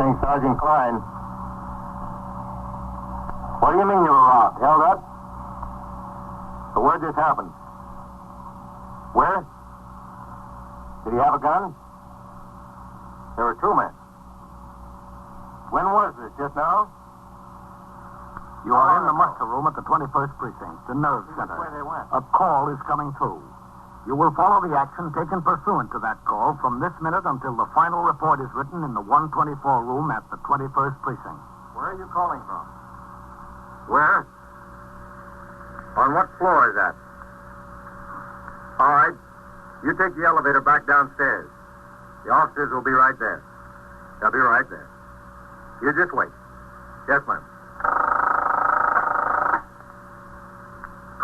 Precinct, Sergeant Klein. What do you mean you were robbed? Held up? So where'd this happen? Where? Did he have a gun? There were two men. When was this? Just now? You are in the muster room at the 21st Precinct, the nerve center. Where they went. A call is coming through. You will follow the action taken pursuant to that call from this minute until the final report is written in the 124 room at the 21st Precinct. Where are you calling from? Where? On what floor is that? All right. You take the elevator back downstairs. The officers will be right there. They'll be right there. You just wait. Yes, ma'am.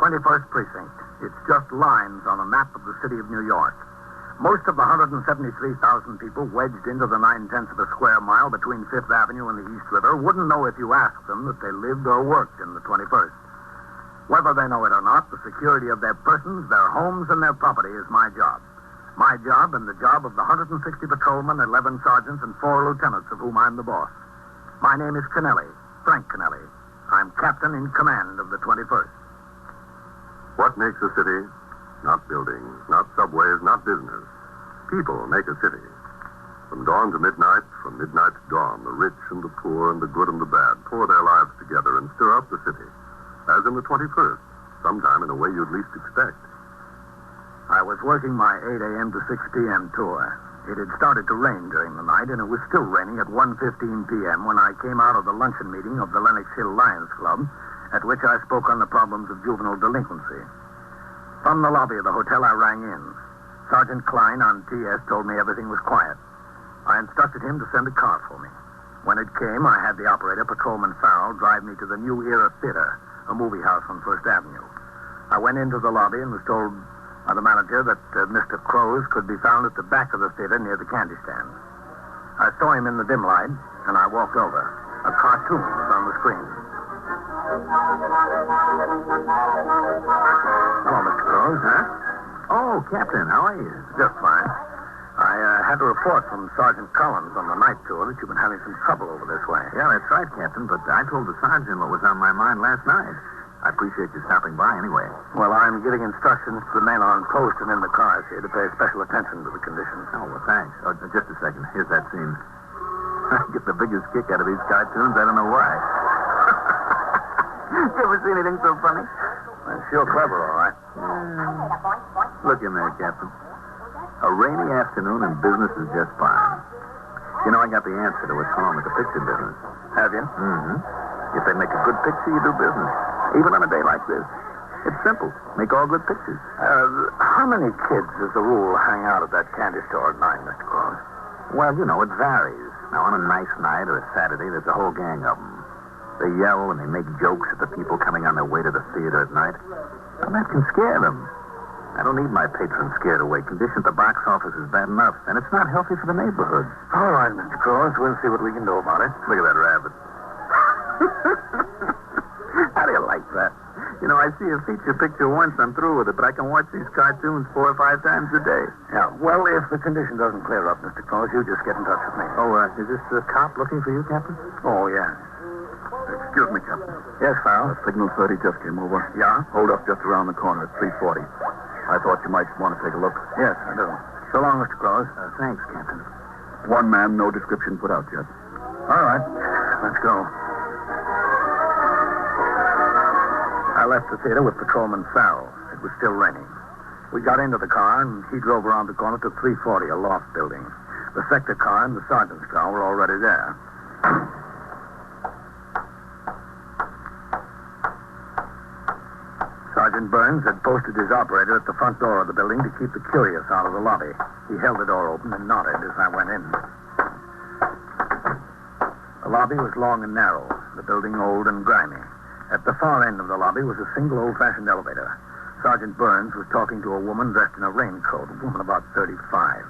21st Precinct. It's just lines on a map of the city of New York. Most of the 173,000 people wedged into the 9/10 of a square mile between Fifth Avenue and the East River wouldn't know if you asked them that they lived or worked in the 21st. Whether they know it or not, the security of their persons, their homes, and their property is my job. My job and the job of the 160 patrolmen, 11 sergeants, and 4 lieutenants of whom I'm the boss. My name is Kennelly, Frank Kennelly. I'm captain in command of the 21st. What makes a city? Not buildings, not subways, not business. People make a city. From dawn to midnight, from midnight to dawn, the rich and the poor and the good and the bad pour their lives together and stir up the city. As in the 21st, sometime in a way you'd least expect. I was working my 8 a.m. to 6 p.m. tour. It had started to rain during the night, and it was still raining at 1:15 p.m. when I came out of the luncheon meeting of the Lenox Hill Lions Club, at which I spoke on the problems of juvenile delinquency. From the lobby of the hotel, I rang in. Sergeant Klein on TS told me everything was quiet. I instructed him to send a car for me. When it came, I had the operator, Patrolman Farrell, drive me to the New Era Theater, a movie house on First Avenue. I went into the lobby and was told by the manager that Mr. Crows could be found at the back of the theater near the candy stand. I saw him in the dim light, and I walked over. A cartoon was on the screen. Hello, Mr. Crows. Huh? Oh, Captain, how are you? Just fine. I had a report from Sergeant Collins on the night tour that you've been having some trouble over this way. Yeah, that's right, Captain, but I told the sergeant what was on my mind last night. I appreciate you stopping by anyway. Well, I'm giving instructions to the men on post and in the cars here to pay special attention to the conditions. Oh, well, thanks. Oh, just a second. Here's that scene. I get the biggest kick out of these cartoons. I don't know why. You ever see anything so funny? Well, sure clever, all right. Look in there, Captain. A rainy afternoon and business is just fine. You know, I got the answer to what's wrong with the picture business. Have you? Mm-hmm. If they make a good picture, you do business. Even on a day like this. It's simple. Make all good pictures. How many kids, as a rule, hang out at that candy store at night, Mr. Cross? Well, you know, it varies. Now, on a nice night or a Saturday, there's a whole gang of them. They yell and they make jokes at the people coming on their way to the theater at night. And that can scare them. I don't need my patrons scared away. Condition at the box office is bad enough, and it's not healthy for the neighborhood. All right, Mr. Cross. We'll see what we can do about it. Look at that rabbit. How do you like that? You know, I see a feature picture once, I'm through with it, but I can watch these cartoons 4 or 5 times a day. Yeah, well, if the condition doesn't clear up, Mr. Cross, you just get in touch with me. Oh, is this the cop looking for you, Captain? Oh, yeah. Excuse me, Captain. Yes, Farrell? Signal 30 just came over. Yeah? Hold up just around the corner at 3:40. I thought you might want to take a look. Yes, I do. So long, Mr. Cross. Thanks, Captain. One man, no description put out yet. All right. Let's go. I left the theater with Patrolman Farrell. It was still raining. We got into the car, and he drove around the corner to 340, a loft building. The sector car and the sergeant's car were already there. Sergeant Burns had posted his operator at the front door of the building to keep the curious out of the lobby. He held the door open and nodded as I went in. The lobby was long and narrow, the building old and grimy. At the far end of the lobby was a single old-fashioned elevator. Sergeant Burns was talking to a woman dressed in a raincoat, a woman about 35.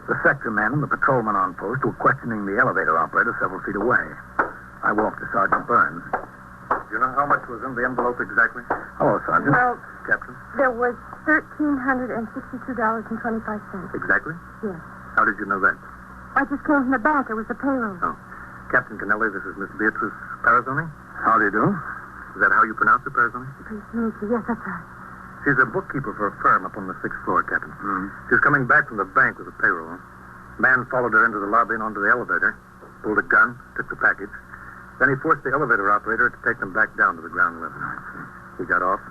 The sector men and the patrolman on post were questioning the elevator operator several feet away. I walked to Sergeant Burns. Do you know how much was in the envelope exactly? Hello, Sergeant. Well, Captain? there was $1,362.25. Exactly? Yes. How did you know that? I just came from the bank. It was the payroll. Oh. Captain Kennelly, this is Miss Beatrice Parazoni. How do you do? Is that how you pronounce it, Parazoni? Pleased to meet you. Yes, that's right. She's a bookkeeper for a firm up on the 6th floor, Captain. Mm-hmm. She was coming back from the bank with a payroll. Man followed her into the lobby and onto the elevator, pulled a gun, took the package. Then he forced the elevator operator to take them back down to the ground level. He got off,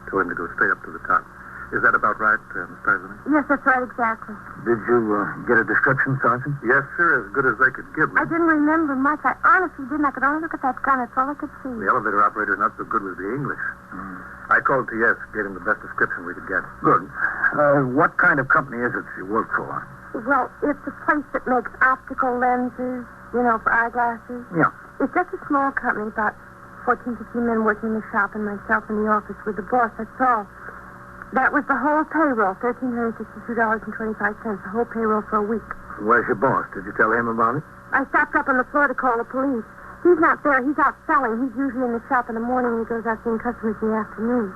told him to go straight up to the top. Is that about right, Miss Parazoni? Yes, that's right, exactly. Did you get a description, Sergeant? Yes, sir, as good as they could give me. I didn't remember much. I honestly didn't. I could only look at that gun. That's all I could see. The elevator operator's not so good with the English. I called TS, gave him the best description we could get. Good. What kind of company is it you work for? Well, it's a place that makes optical lenses, for eyeglasses. Yeah. It's just a small company, about 14, 15 men working in the shop and myself in the office with the boss, that's all. That was the whole payroll, $1,362.25, the whole payroll for a week. Where's your boss? Did you tell him about it? I stopped up on the floor to call the police. He's not there. He's out selling. He's usually in the shop in the morning and he goes out seeing customers in the afternoon.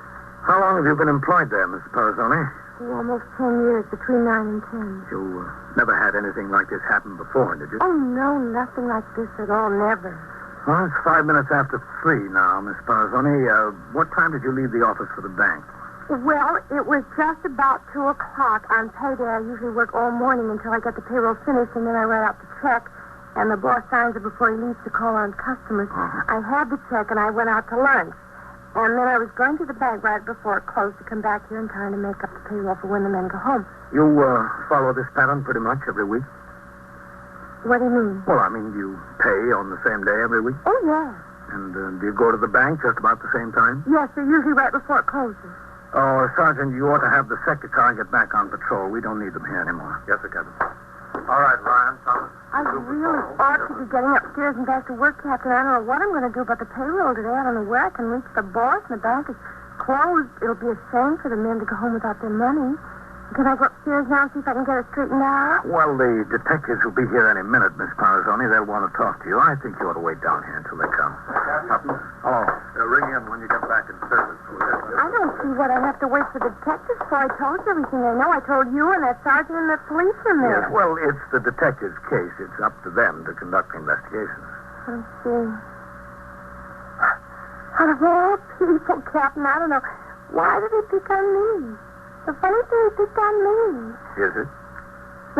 How long have you been employed there, Mr. Parazoni? Almost 10 years, between 9 and 10. You never had anything like this happen before, did you? Oh, no, nothing like this at all, never. Well, it's 5 minutes after 3 now, Miss Parazoni. What time did you leave the office for the bank? Well, it was just about 2 o'clock. On payday, I usually work all morning until I get the payroll finished, and then I write out the check, and the boss signs it before he leaves to call on customers. I had the check, and I went out to lunch. And then I was going to the bank right before it closed to come back here in time to make up the payroll for when the men go home. You follow this pattern pretty much every week? What do you mean? Well, I mean, you pay on the same day every week? Oh, yeah. And do you go to the bank just about the same time? Yes, they're usually right before it closes. Oh, Sergeant, you ought to have the sector car get back on patrol. We don't need them here anymore. Yes, sir, Captain. All right, Ryan, Thomas. I really ought to be getting upstairs and back to work, Captain. I don't know what I'm going to do about the payroll today. I don't know where I can reach the boss, and the bank is closed. It'll be a shame for the men to go home without their money. Can I go upstairs now and see if I can get it straightened out? Well, the detectives will be here any minute, Miss Parazoni. They'll want to talk to you. I think you ought to wait down here until they come. Captain. Hello. Ring in when you get back in service. I don't see what I have to wait for the detectives for. I told you everything I know. I told you and that sergeant and the policeman there. Yes, well, it's the detective's case. It's up to them to conduct the investigation. I see. Out of all people, Captain, I don't know. Why did he pick on me? The funny thing, he picked on me. Is it?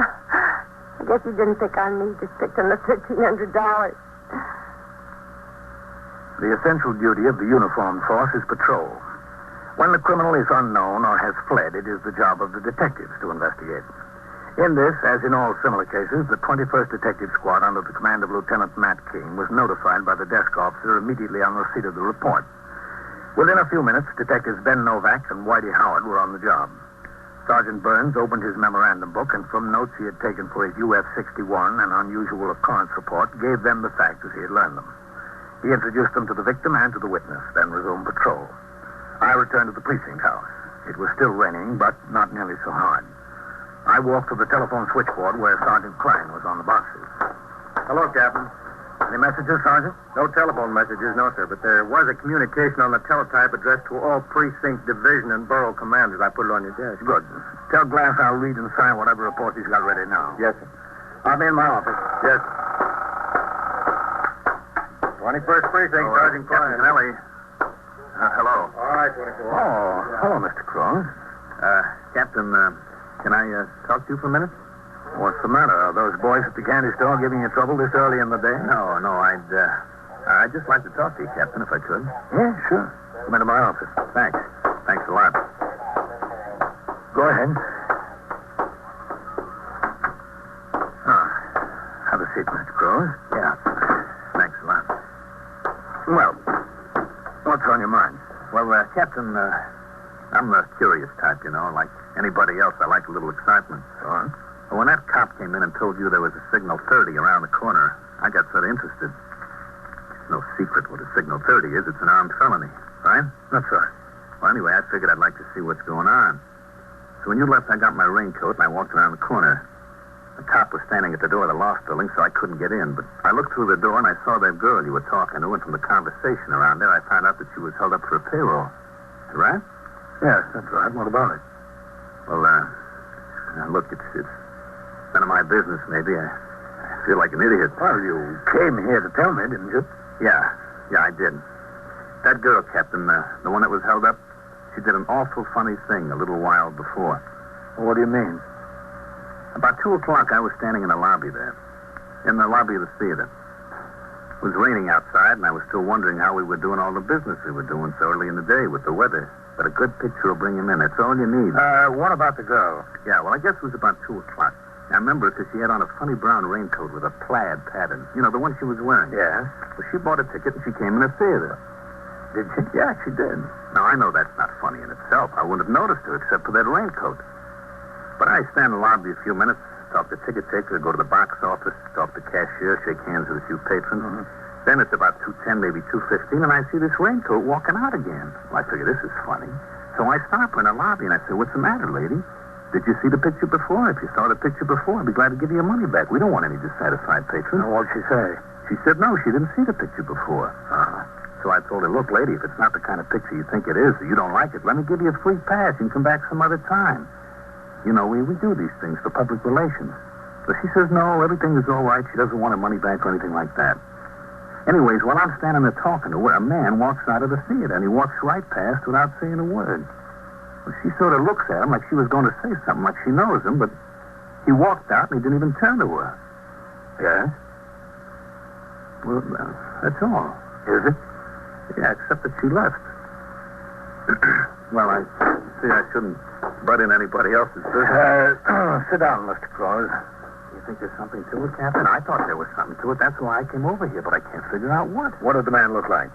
I guess he didn't pick on me. He just picked on the $1,300. The essential duty of the uniformed force is patrol. When the criminal is unknown or has fled, it is the job of the detectives to investigate. In this, as in all similar cases, the 21st Detective Squad under the command of Lieutenant Matt King was notified by the desk officer immediately on receipt of the report. Within a few minutes, Detectives Ben Novak and Whitey Howard were on the job. Sergeant Burns opened his memorandum book and from notes he had taken for his UF-61 and unusual occurrence report, gave them the facts as he had learned them. He introduced them to the victim and to the witness, then resumed patrol. I returned to the precinct house. It was still raining, but not nearly so hard. I walked to the telephone switchboard where Sergeant Klein was on the boxes. Hello, Captain. Any messages, Sergeant? No telephone messages, no, sir, but there was a communication on the teletype addressed to all precinct, division, and borough commanders. I put it on your desk. Good. Tell Glass I'll read and sign whatever report he's got ready now. Yes, sir. I'll be in my office. Yes. 21st Precinct, Sergeant Klein. Captain Kennelly. Hello. All right, 24. Oh, hello, Mr. Cross. Captain, can I talk to you for a minute? What's the matter? Are those boys at the candy store giving you trouble this early in the day? No, I'd just like to talk to you, Captain, if I could. Yeah, sure. Come into my office. Thanks. Thanks a lot. Go ahead. Have a seat, Mr. Cross. Yeah. Thanks a lot. Well, what's on your mind? Well, Captain, I'm the curious type, like anybody else. I like a little excitement. Go on. Well, when that cop came in and told you there was a signal 30 around the corner, I got sort of interested. It's no secret what a signal 30 is. It's an armed felony, right? That's right. Well, anyway, I figured I'd like to see what's going on. So when you left, I got my raincoat and I walked around the corner. The cop was standing at the door of the loft building, so I couldn't get in. But I looked through the door and I saw that girl you were talking to, and from the conversation around there, I found out that she was held up for a payroll. Right? Yes, that's right. What about it? Well, look, it's none of my business, maybe. I feel like an idiot. Well, you came here to tell me, didn't you? Yeah, I did. That girl, Captain, the one that was held up, she did an awful funny thing a little while before. What do you mean? About 2 o'clock, I was standing in the lobby there. In the lobby of the theater. It was raining outside, and I was still wondering how we were doing all the business we were doing so early in the day with the weather. But a good picture will bring him in. That's all you need. What about the girl? Yeah, well, I guess it was about 2 o'clock. I remember because she had on a funny brown raincoat with a plaid pattern. You know, the one she was wearing. Yes. Well, she bought a ticket, and she came in the theater. Did she? Yeah, she did. Now, I know that's not funny in itself. I wouldn't have noticed her except for that raincoat. But I stand in the lobby a few minutes, talk to ticket taker, go to the box office, talk to cashier, shake hands with a few patrons. Mm-hmm. Then it's about 2:10, maybe 2:15, and I see this raincoat walking out again. Well, I figure this is funny. So I stop her in the lobby, and I say, "What's the matter, lady? Did you see the picture before? If you saw the picture before, I'd be glad to give you your money back. We don't want any dissatisfied patrons." What'd she say? She said, no, she didn't see the picture before. So I told her, "Look, lady, if it's not the kind of picture you think it is, or you don't like it, let me give you a free pass. You can come back some other time. You know, we do these things for public relations." But she says, no, everything is all right. She doesn't want her money back or anything like that. Anyways, while I'm standing there talking to her, a man walks out of the theater, and he walks right past without saying a word. Well, she sort of looks at him like she was going to say something, like she knows him, but he walked out, and he didn't even turn to her. Yes? Well, that's all. Is it? Yeah, except that she left. Well, I see I shouldn't butt in anybody else's business. Sit down, Mr. Cross. You think there's something to it, Captain? I thought there was something to it. That's why I came over here, but I can't figure out what. What did the man look like?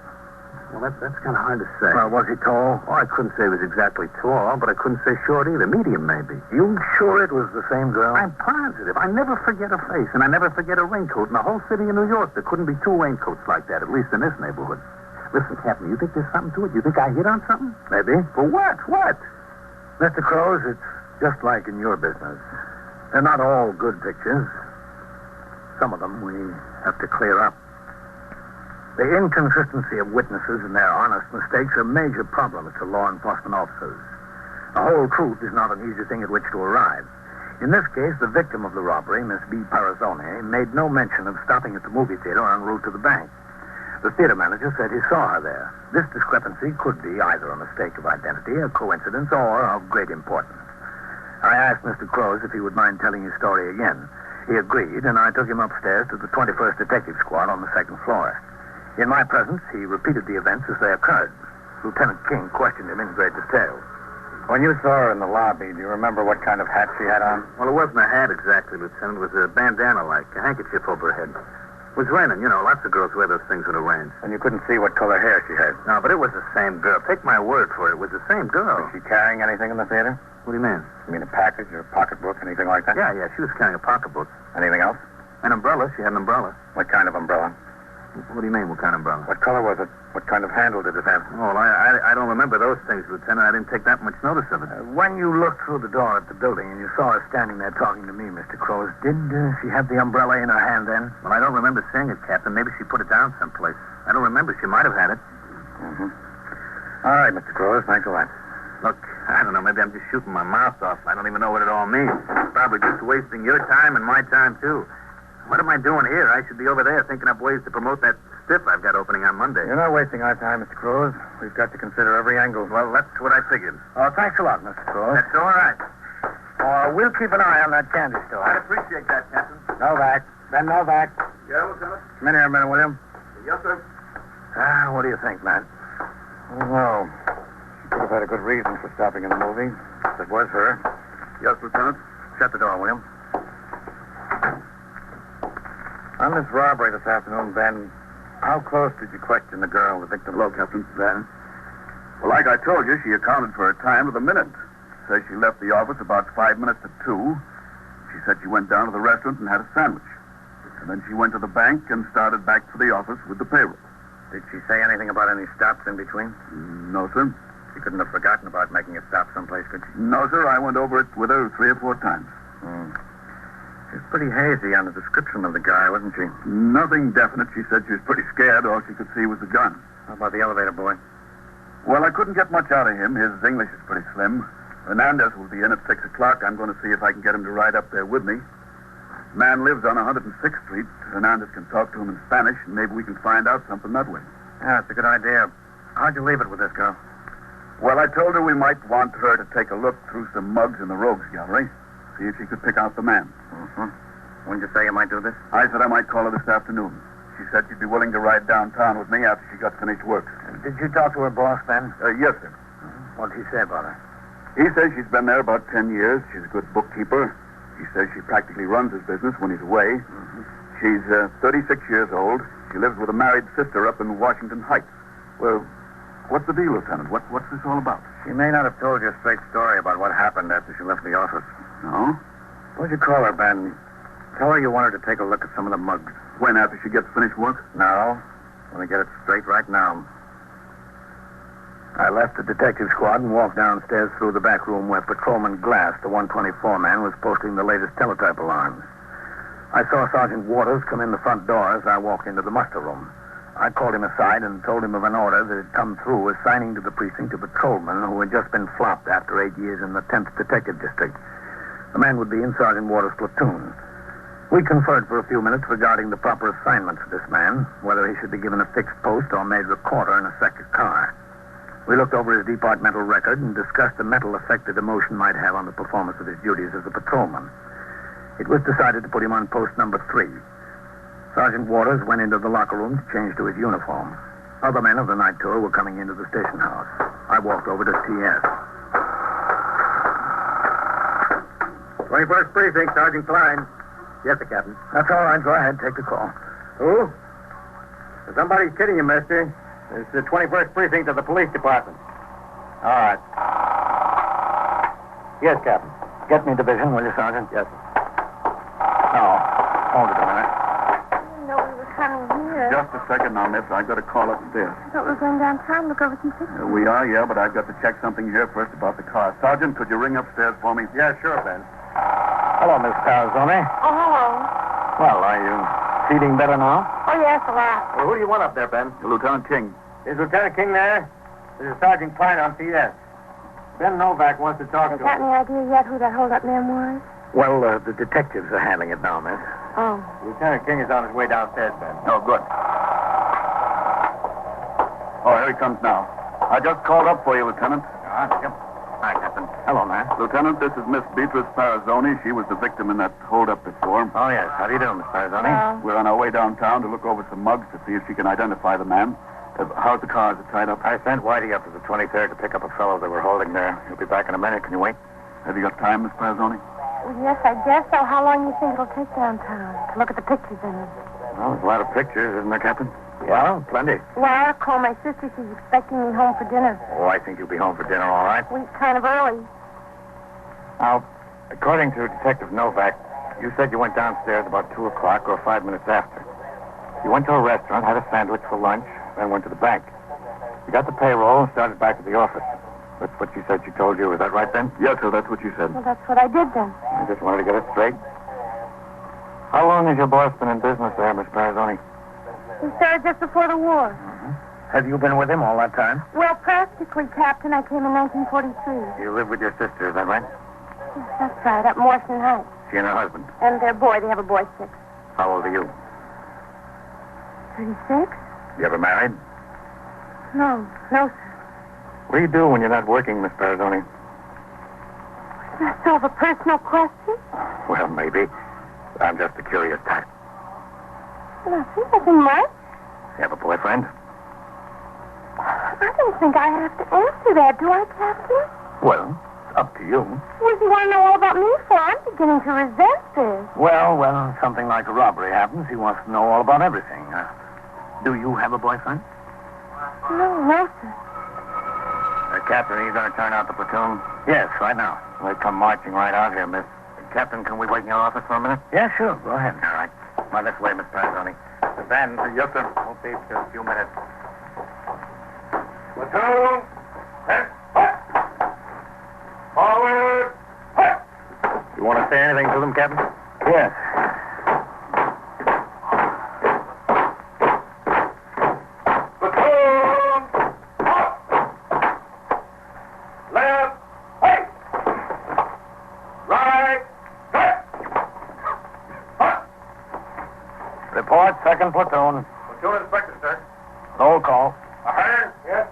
Well, that's kind of hard to say. Was he tall? Oh, I couldn't say he was exactly tall, but I couldn't say short either. Medium, maybe. You sure it was the same girl? I'm positive. I never forget a face, and I never forget a raincoat. In the whole city of New York, there couldn't be 2 raincoats like that, at least in this neighborhood. Listen, Captain, you think there's something to it? You think I hit on something? Maybe. For what? What? Mr. Crows, it's just like in your business. They're not all good pictures. Some of them we have to clear up. The inconsistency of witnesses and their honest mistakes are major problems to law enforcement officers. The whole truth is not an easy thing at which to arrive. In this case, the victim of the robbery, Miss B. Parazzone, made no mention of stopping at the movie theater en route to the bank. The theater manager said he saw her there. This discrepancy could be either a mistake of identity, a coincidence, or of great importance. I asked Mr. Crows if he would mind telling his story again. He agreed, and I took him upstairs to the 21st Detective Squad on the 2nd floor. In my presence, he repeated the events as they occurred. Lieutenant King questioned him in great detail. When you saw her in the lobby, do you remember what kind of hat she had on? Well, it wasn't a hat exactly, Lieutenant. It was a bandana-like, a handkerchief over her head. It was raining. You know, lots of girls wear those things when it rains. And you couldn't see what color hair she had? No, but it was the same girl. Take my word for it. It was the same girl. Was she carrying anything in the theater? What do you mean? You mean a package or a pocketbook, anything like that? Yeah, she was carrying a pocketbook. Anything else? An umbrella. She had an umbrella. What kind of umbrella? What do you mean, what kind of umbrella? What color was it? What kind of handle did it have? Oh, I don't remember those things, Lieutenant. I didn't take that much notice of it. When you looked through the door at the building and you saw her standing there talking to me, Mr. Crows, did she have the umbrella in her hand then? Well, I don't remember seeing it, Captain. Maybe she put it down someplace. I don't remember. She might have had it. Mm-hmm. All right, Mr. Crows. Thanks a lot. Look, I don't know. Maybe I'm just shooting my mouth off. I don't even know what it all means. Probably just wasting your time and my time, too. What am I doing here? I should be over there thinking up ways to promote that stiff I've got opening on Monday. You're not wasting our time, Mr. Crows. We've got to consider every angle. Well, that's what I figured. Oh, thanks a lot, Mr. Crows. That's all right. We'll keep an eye on that candy store. I'd appreciate that, Captain. Novak. Ben Novak. Yeah, Lieutenant? Come in here a minute, will you? Yes, sir. What do you think, Matt? Oh, she could have had a good reason for stopping in the movie. If it was her. Yes, Lieutenant. Shut the door, will you? On this robbery this afternoon, Ben, how close did you question the girl, the victim? Hello, Captain. Ben. Well, like I told you, she accounted for her time to the minute. Says she left the office about 5 minutes to 2. She said she went down to the restaurant and had a sandwich. And then she went to the bank and started back for the office with the payroll. Did she say anything about any stops in between? No, sir. She couldn't have forgotten about making a stop someplace, could she? No, sir. I went over it with her 3 or 4 times. She was pretty hazy on the description of the guy, wasn't she? Nothing definite. She said she was pretty scared. All she could see was the gun. How about the elevator boy? Well, I couldn't get much out of him. His English is pretty slim. Hernandez will be in at 6 o'clock. I'm going to see if I can get him to ride up there with me. Man lives on 106th Street. Hernandez can talk to him in Spanish, and maybe we can find out something that way. Yeah, that's a good idea. How'd you leave it with this girl? Well, I told her we might want her to take a look through some mugs in the rogues gallery, see if she could pick out the man. Mm-hmm. When did you say you might do this? I said I might call her this afternoon. She said she'd be willing to ride downtown with me after she got finished work. Did you talk to her boss then? Yes, sir. What did he say about her? He says she's been there about 10 years. She's a good bookkeeper. He says she practically runs his business when he's away. Mm-hmm. She's 36 years old. She lives with a married sister up in Washington Heights. Well, what's the deal, Lieutenant? What's this all about? She may not have told you a straight story about what happened after she left the office. No? What'd you call her, Ben? Tell her you wanted to take a look at some of the mugs. When, after she gets finished work? No. Let me get it straight right now. I left the detective squad and walked downstairs through the back room where Patrolman Glass, the 124 man, was posting the latest teletype alarms. I saw Sergeant Waters come in the front door as I walked into the muster room. I called him aside and told him of an order that had come through assigning to the precinct a patrolman who had just been flopped after 8 years in the 10th Detective District. The man would be in Sergeant Waters' platoon. We conferred for a few minutes regarding the proper assignment for this man, whether he should be given a fixed post or made recorder in a second car. We looked over his departmental record and discussed the mental effect that emotion might have on the performance of his duties as a patrolman. It was decided to put him on post number 3. Sergeant Waters went into the locker room to change to his uniform. Other men of the night tour were coming into the station house. I walked over to TS. 21st Precinct, Sergeant Klein. Yes, sir, Captain. That's all right. Go ahead. Take the call. Who? Somebody's kidding you, mister. It's the 21st Precinct of the Police Department. All right. Yes, Captain. Get me division, will you, Sergeant? Yes, sir. No. Hold it a minute. I didn't know we were coming here. Just a second now, miss. I've got a call upstairs. I thought we were going downtown to look over some pictures. We are, yeah, but I've got to check something here first about the car. Sergeant, could you ring upstairs for me? Yeah, sure, Ben. Hello, Miss Parazoni. Oh, hello. Well, are you feeling better now? Oh, yes, a lot. Well, who do you want up there, Ben? Lieutenant King. Is Lieutenant King there? This is Sergeant Klein on CS. Ben Novak wants to talk to Got him. any idea yet who that hold-up man was? Well, the detectives are handling it now, miss. Oh. Lieutenant King is on his way downstairs, Ben. Oh, good. Oh, here he comes now. I just called up for you, Lieutenant. Hi, Captain. Hello, man. Lieutenant, this is Miss Beatrice Parazoni. She was the victim in that hold-up before. Oh, yes. How do you do, Miss Parazoni? Hello. We're on our way downtown to look over some mugs to see if she can identify the man. How's the car? Is it tied up? I sent Whitey up to the 23rd to pick up a fellow that we're holding there. He'll be back in a minute. Can you wait? Have you got time, Miss Parazoni? Well, yes, I guess so. How long do you think it'll take downtown to look at the pictures in it? Well, there's a lot of pictures, isn't there, Captain? Yeah, plenty. Well, I'll call my sister. She's expecting me home for dinner. Oh, I think you'll be home for dinner, all right. We're kind of early. Now, according to Detective Novak, you said you went downstairs about 2 o'clock or 5 minutes after. You went to a restaurant, had a sandwich for lunch, then went to the bank. You got the payroll and started back at the office. That's what she said she told you. Is that right, then? Yes, sir, that's what you said. Well, that's what I did then. I just wanted to get it straight. How long has your boss been in business there, Miss Parazoni? He started just before the war. Have you been with him all that time? Well, practically, Captain. I came in 1943. You live with your sister, is that right? Yes, that's right, up in Washington Heights. She and her husband. And their boy. They have a boy, 6. How old are you? 36? You ever married? No, sir. What do you do when you're not working, Miss Parazoni? That's sort of a personal question. Well, maybe. I'm just a curious type. Nothing much. You have a boyfriend? I don't think I have to answer that, do I, Captain? Well, it's up to you. What do you want to know all about me for? I'm beginning to resent this. Well, when something like a robbery happens, he wants to know all about everything. Do you have a boyfriend? No, sir. Captain, are you going to turn out the platoon? Yes, right now. They come marching right out here, miss. Captain, can we wait in your office for a minute? Yeah, sure. Go ahead. All right. Come on this way, Miss Parazoni. Then, yes, sir. Won't be for a few minutes. Platoon! Forward! You want to say anything to them, Captain? Yes. Report, second platoon. Platoon inspector, sir. Roll call. Ahern? Yes.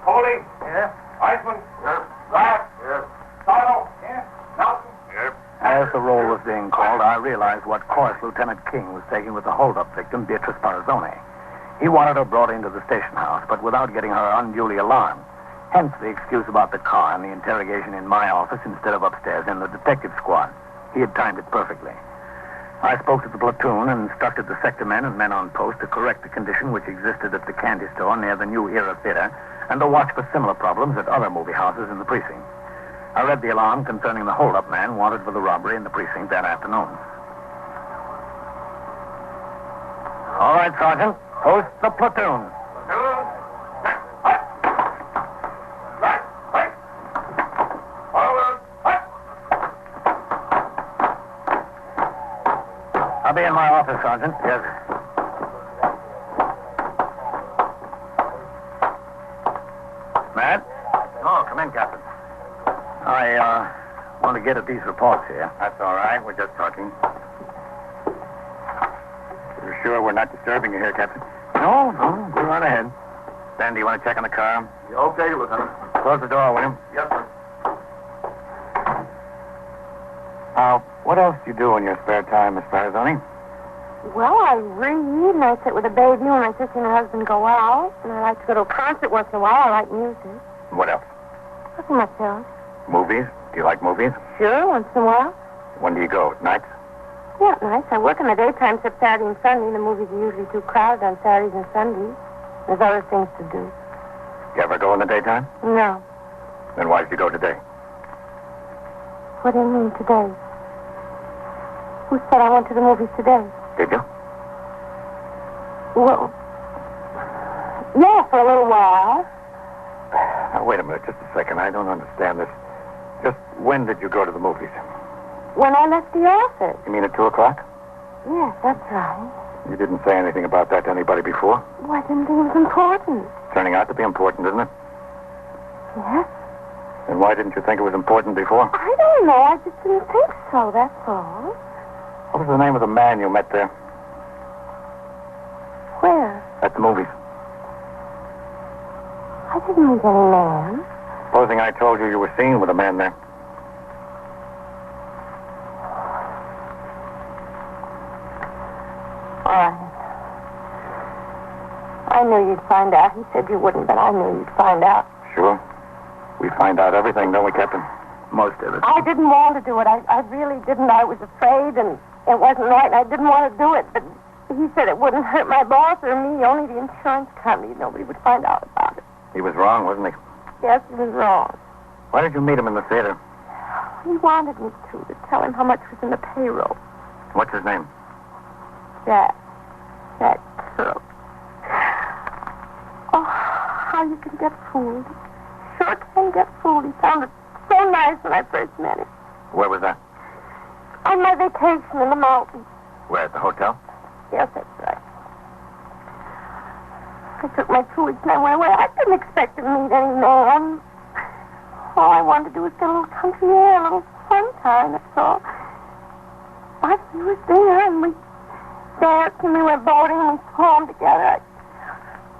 Coley? Yes. Eisman? Yes. Glass? Yes. Silo? Yes. Nelson? Yes. As the roll was being called, I realized what course Lieutenant King was taking with the hold-up victim, Beatrice Barzoni. He wanted her brought into the station house, but without getting her unduly alarmed. Hence the excuse about the car and the interrogation in my office instead of upstairs in the detective squad. He had timed it perfectly. I spoke to the platoon and instructed the sector men and men on post to correct the condition which existed at the candy store near the New Era Theater and to watch for similar problems at other movie houses in the precinct. I read the alarm concerning the hold-up man wanted for the robbery in the precinct that afternoon. All right, Sergeant. Post the platoon. Platoon. Hut. Right. Right. Forward. Hut. I'll be in my office, Sergeant. Yes, sir. Matt? Oh, come in, Captain. I want to get at these reports here. That's all right. We're just talking. You're sure we're not disturbing you here, Captain? No, go right ahead. Ben, do you want to check on the car? Okay, Lieutenant. Close the door, will you? Yes, sir. What else do you do in your spare time, Miss Barzoni? Well, I read, and I sit with a baby when my sister and her husband go out, and I like to go to a concert once in a while. I like music. What else? Nothing much else. Movies? Do you like movies? Sure, once in a while. When do you go? At nights? Yeah, nice. I work in the daytime except Saturday and Sunday. The movies are usually too crowded on Saturdays and Sundays. There's other things to do. You ever go in the daytime? No. Then why did you go today? What do you mean today? Who said I went to the movies today? Did you? Well, yeah, for a little while. Now, wait a minute, just a second. I don't understand this. Just when did you go to the movies? When I left the office. You mean at 2 o'clock? Yes, that's right. You didn't say anything about that to anybody before? Well, I didn't think it was important. Turning out to be important, isn't it? Yes? Then why didn't you think it was important before? I don't know. I just didn't think so, that's all. What was the name of the man you met there? Where? At the movies. I didn't meet any man. Supposing I told you were seen with a man there. All right. I knew you'd find out. He said you wouldn't, but I knew you'd find out. Sure. We find out everything, don't we, Captain? Most of it. I didn't want to do it. I really didn't. I was afraid, and it wasn't right, and I didn't want to do it. But he said it wouldn't hurt my boss or me, only the insurance company. Nobody would find out about it. He was wrong, wasn't he? Yes, he was wrong. Why did you meet him in the theater? He wanted me to tell him how much was in the payroll. What's his name? Jack Crook. Oh, how you can get fooled. Sure can get fooled. He sounded so nice when I first met him. Where was that? On my vacation in the mountains. Where, at the hotel? Yes, that's right. I took my 2 weeks and I went away. I didn't expect to meet any man. All I wanted to do was get a little country air, a little sunshine, that's all. But he was there, and we danced, and we went boating, and we swam together.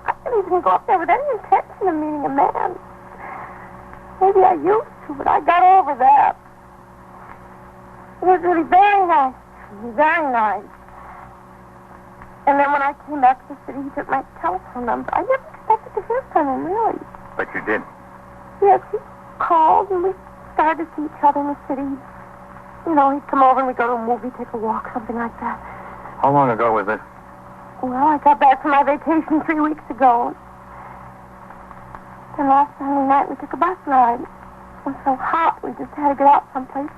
I didn't even go up there with any intention of meeting a man. Maybe I used to, but I got over that. It was really very nice. Very nice. And then when I came back to the city, he took my telephone number. I never expected to hear from him, really. But you did. Yes, he called, and we started to see each other in the city. You know, he'd come over, and we'd go to a movie, take a walk, something like that. How long ago was this? Well, I got back from my vacation 3 weeks ago. Then last Sunday night, we took a bus ride. It was so hot, we just had to get out someplace.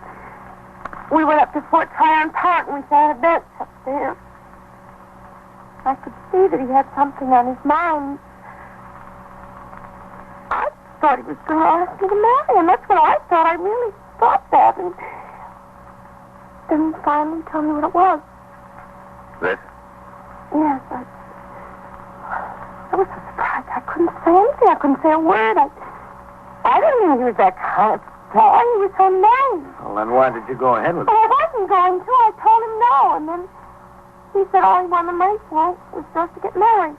We went up to Fort Tryon Park, and we sat on a bench up there. I could see that he had something on his mind. I thought he was going to ask me to marry him. That's what I thought. I really thought that. And then he finally told me what it was. This? Yes, I was so surprised. I couldn't say anything. I couldn't say a word. I didn't mean he was that kind of guy. He was so nice. Well, then why did you go ahead with it? Well, I wasn't going to. I told him no. And then He said all he wanted the money for was just to get married.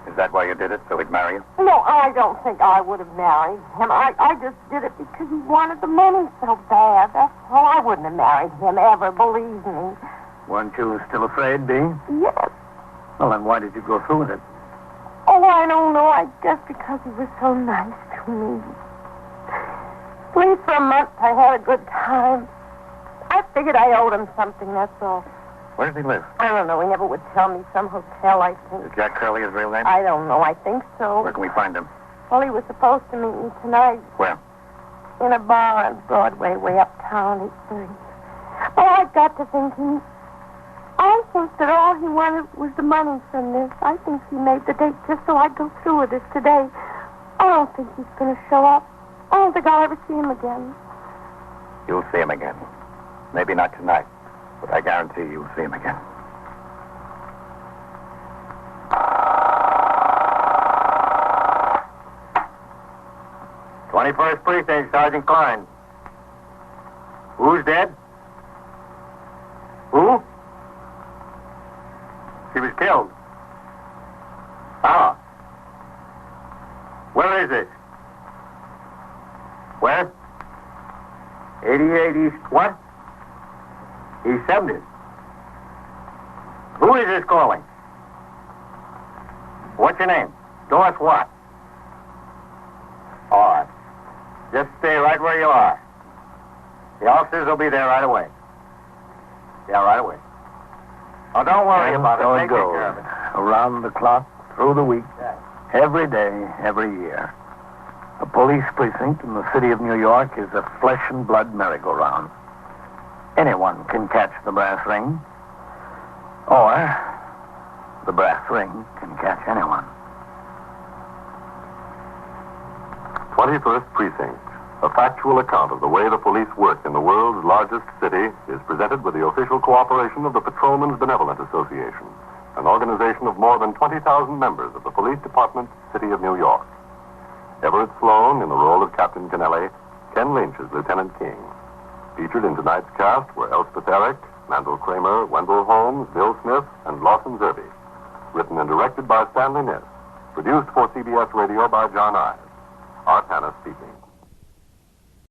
Is that why you did it? So he'd marry you? No, I don't think I would have married him. I just did it because he wanted the money so bad. That's all. I wouldn't have married him ever, believe me. Weren't you still afraid, Bee? Yes. Well, then why did you go through with it? Oh, I don't know. I guess because he was so nice to me. At least for a month I had a good time. I figured I owed him something, that's all. Where does he live? I don't know. He never would tell me. Some hotel, I think. Is Jack Curley his real name? I don't know. I think so. Where can we find him? Well, he was supposed to meet me tonight Where? in a bar on Broadway, way uptown, 8:30. Well, I got to thinking. I think that all he wanted was the money from this. I think he made the date just so I'd go through with this today. I don't think he's going to show up. I don't think I'll ever see him again. You'll see him again. Maybe not tonight, but I guarantee you'll see him again. "21st Precinct, Sergeant Klein. Who's dead? Who? She was killed. Ah. Where is it? Where? 88 East what? East 70th. Who is this calling? What's your name? Doris what? All right. Just stay right where you are. The officers will be there right away. Yeah, right away. Oh, don't worry about it. So They it take goes. care of it. Around the clock, through the week, every day, every year. A police precinct in the city of New York is a flesh and blood merry-go-round. Anyone can catch the brass ring, or the brass ring can catch anyone. 21st Precinct, a factual account of the way the police work in the world's largest city, is presented with the official cooperation of the Patrolmen's Benevolent Association, an organization of more than 20,000 members of the Police Department, City of New York. Everett Sloan in the role of Captain Kennelly, Ken Lynch as Lieutenant King. Featured in tonight's cast were Elspeth Eric, Mandel Kramer, Wendell Holmes, Bill Smith, and Lawson Zerbe. Written and directed by Stanley Niss. Produced for CBS Radio by John Ives. Art Hanna speaking.